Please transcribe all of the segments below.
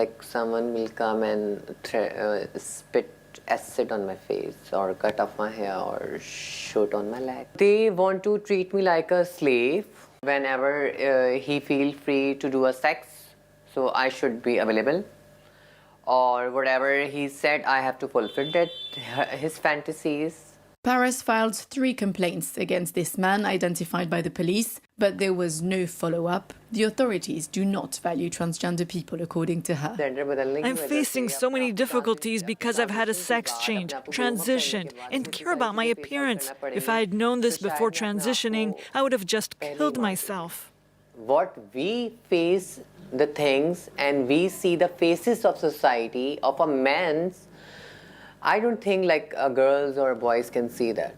like someone will come and spit acid on my face or cut off my hair or shoot on my leg. They want to treat me like a slave. Whenever he feels free to do a sex, so I should be available. Or whatever he said, I have to fulfill that, his fantasies. Paris filed 3 complaints against this man identified by the police, but there was no follow-up. The authorities do not value transgender people, according to her. I'm facing so many difficulties because I've had a sex change, transitioned, and care about my appearance. If I had known this before transitioning, I would have just killed myself. What we face the things and we see the faces of society, of a man's, I don't think like girls or boys can see that.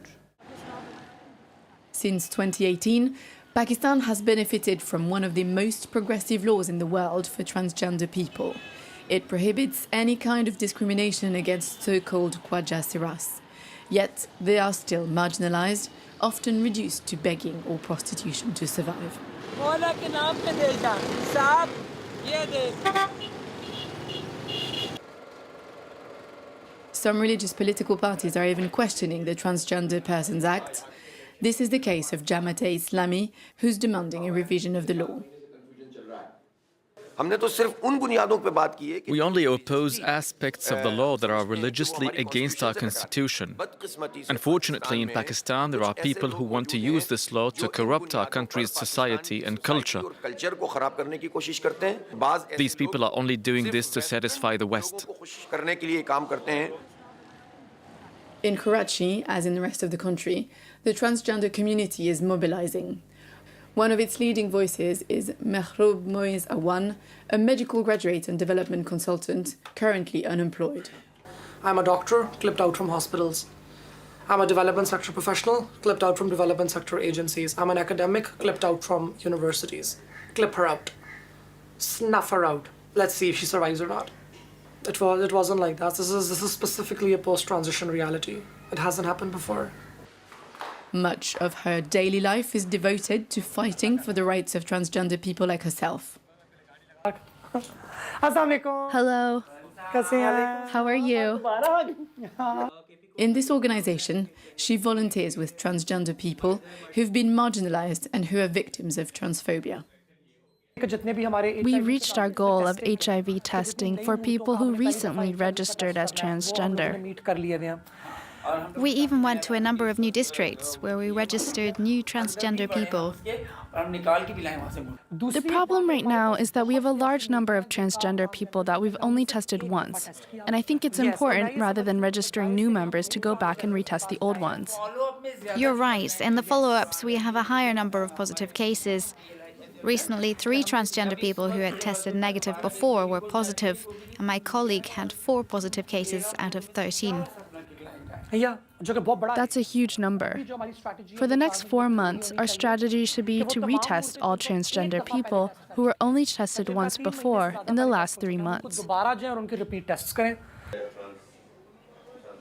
Since 2018, Pakistan has benefited from one of the most progressive laws in the world for transgender people. It prohibits any kind of discrimination against so-called khwaja siras. Yet they are still marginalized, often reduced to begging or prostitution to survive. Some religious political parties are even questioning the Transgender Persons Act. This is the case of Jamaat-e-Islami, who's demanding a revision of the law. We only oppose aspects of the law that are religiously against our constitution. Unfortunately, in Pakistan, there are people who want to use this law to corrupt our country's society and culture. These people are only doing this to satisfy the West. In Karachi, as in the rest of the country, the transgender community is mobilizing. One of its leading voices is Mehroob Moiz Awan, a medical graduate and development consultant, currently unemployed. I'm a doctor, clipped out from hospitals. I'm a development sector professional, clipped out from development sector agencies. I'm an academic, clipped out from universities. Clip her out. Snuff her out. Let's see if she survives or not. It wasn't like that. This is specifically a post-transition reality. It hasn't happened before. Much of her daily life is devoted to fighting for the rights of transgender people like herself. Hello. How are you? In this organization, she volunteers with transgender people who've been marginalized and who are victims of transphobia. We reached our goal of HIV testing for people who recently registered as transgender. We even went to a number of new districts where we registered new transgender people. The problem right now is that we have a large number of transgender people that we've only tested once. And I think it's important, rather than registering new members, to go back and retest the old ones. You're right. In the follow-ups, we have a higher number of positive cases. Recently, 3 transgender people who had tested negative before were positive, and my colleague had 4 positive cases out of 13. That's a huge number. For the next 4 months, our strategy should be to retest all transgender people who were only tested once before in the last 3 months.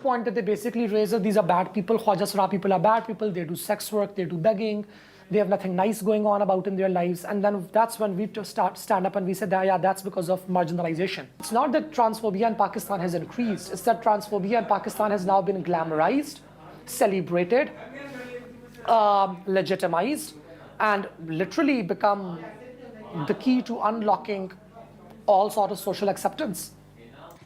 Point that they basically raise that these are bad people, khwaja sira people are bad people, they do sex work, they do begging, they have nothing nice going on about in their lives, and then that's when we stand up and we said, yeah, that's because of marginalization. It's not that transphobia in Pakistan has increased, it's that transphobia in Pakistan has now been glamorized, celebrated, legitimized, and literally become the key to unlocking all sort of social acceptance.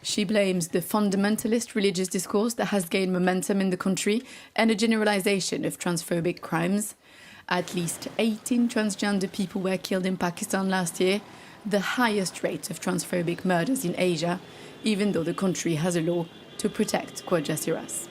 She blames the fundamentalist religious discourse that has gained momentum in the country and a generalization of transphobic crimes. At least 18 transgender people were killed in Pakistan last year, the highest rate of transphobic murders in Asia, even though the country has a law to protect khwaja siras.